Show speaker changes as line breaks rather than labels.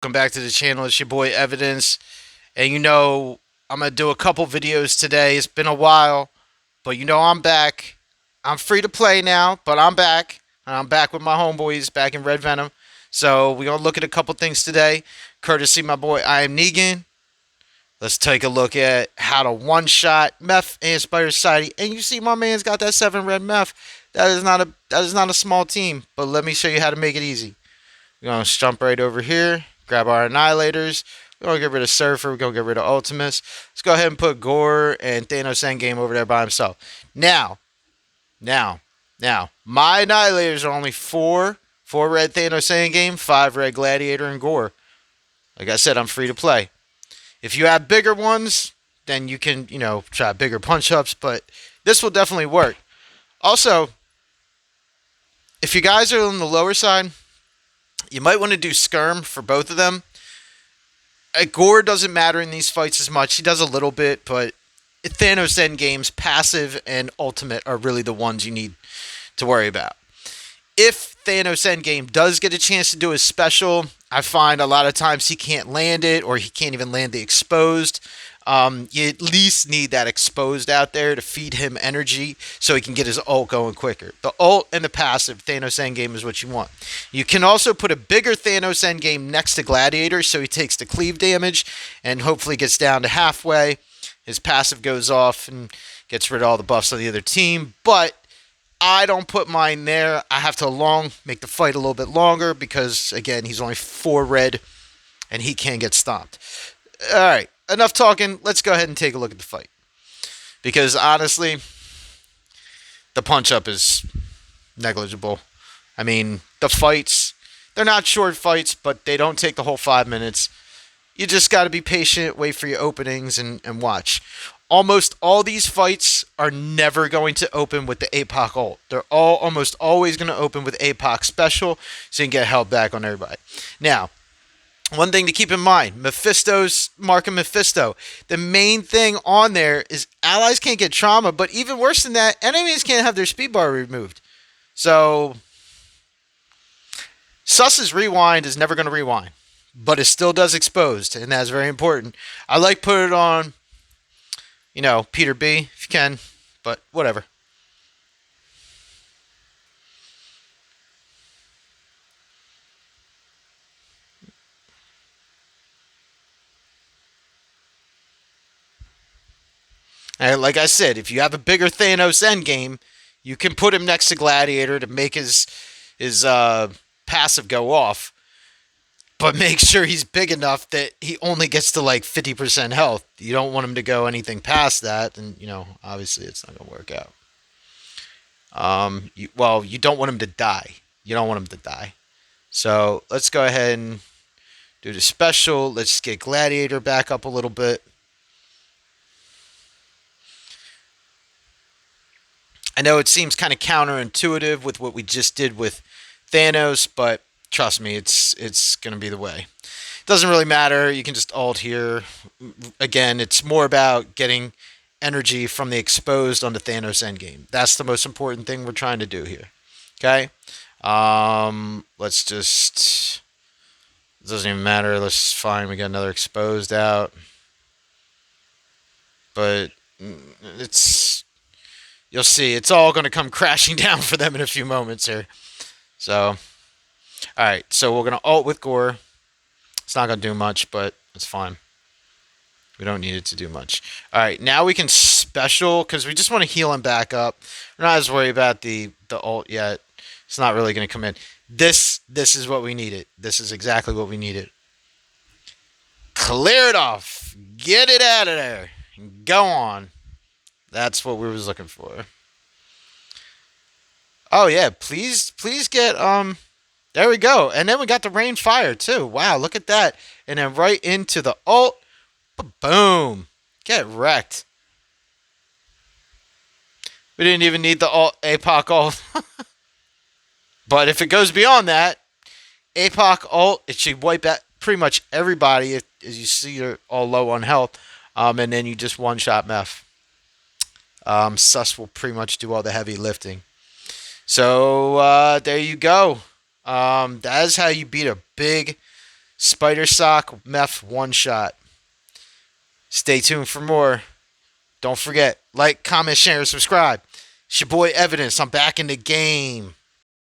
Welcome back to the channel. It's your boy Evidence. And I'm going to do a couple videos today. It's been a while, but I'm back. I'm free to play now, but I'm back. And I'm back with my homeboys back in Red Venom. So we're going to look at a couple things today, courtesy my boy I Am Negan. Let's take a look at how to one-shot Meph and Spider Society. And you see my man's got that 7 red Meph. That is not a small team, but let me show you how to make it easy. We're going to jump right over here, grab our Annihilators. We're going to get rid of Surfer. We're going to get rid of Ultimus. Let's go ahead and put Gore and Thanos Endgame over there by himself. Now, my Annihilators are only 4 red Thanos Endgame, 5 red Gladiator, and Gore. Like I said, I'm free to play. If you have bigger ones, then you can, try bigger punch-ups, but this will definitely work. Also, if you guys are on the lower side, you might want to do Skirm for both of them. Gore doesn't matter in these fights as much. He does a little bit, but Thanos Endgame's passive and ultimate are really the ones you need to worry about. If Thanos Endgame does get a chance to do his special, I find a lot of times he can't land it, or he can't even land the exposed. You at least need that exposed out there to feed him energy so he can get his ult going quicker. The ult and the passive Thanos Endgame is what you want. You can also put a bigger Thanos Endgame next to Gladiator so he takes the cleave damage and hopefully gets down to halfway. His passive goes off and gets rid of all the buffs on the other team, but I don't put mine there. I have to make the fight a little bit longer because, again, he's only 4 red and he can get stomped. All right. Enough talking. Let's go ahead and take a look at the fight. Because honestly, the punch-up is negligible. I mean, the fights, they're not short fights, but they don't take the whole 5 minutes. You just got to be patient, wait for your openings, and watch. Almost all these fights are never going to open with the APOC ult. They're almost always going to open with APOC special, so you can get held back on everybody. Now, one thing to keep in mind, Mephisto's Mark of Mephisto. The main thing on there is allies can't get trauma, but even worse than that, enemies can't have their speed bar removed. So, Sus's rewind is never going to rewind, but it still does exposed, and that's very important. I like put it on, Peter B, if you can, but whatever. And like I said, if you have a bigger Thanos Endgame, you can put him next to Gladiator to make his passive go off. But make sure he's big enough that he only gets to like 50% health. You don't want him to go anything past that, and obviously it's not going to work out. You don't want him to die. You don't want him to die. So let's go ahead and do the special. Let's get Gladiator back up a little bit. I know it seems kind of counterintuitive with what we just did with Thanos, but trust me, it's going to be the way. It doesn't really matter. You can just ult here. Again, it's more about getting energy from the exposed onto Thanos Endgame. That's the most important thing we're trying to do here. Okay? Let's just... It doesn't even matter. Let's fine. We got another exposed out. But you'll see, it's all going to come crashing down for them in a few moments here. So, alright, so we're going to ult with Gore. It's not going to do much, but it's fine. We don't need it to do much. Alright, now we can special, because we just want to heal him back up. We're not as worried about the ult yet. It's not really going to come in. This is what we needed. This is exactly what we needed. Clear it off. Get it out of there. Go on. That's what we was looking for. Oh yeah, please get there we go. And then we got the rain fire too. Wow, look at that. And then right into the ult. Boom. Get wrecked. We didn't even need the ult APOC ult. But if it goes beyond that, APOC ult, it should wipe out pretty much everybody as you see they're all low on health. And then you just one-shot Meph. Sus will pretty much do all the heavy lifting. So there you go. That is how you beat a big Spider Sock Meph one shot. Stay tuned for more. Don't forget, like, comment, share, and subscribe. It's your boy Evidence. I'm back in the game.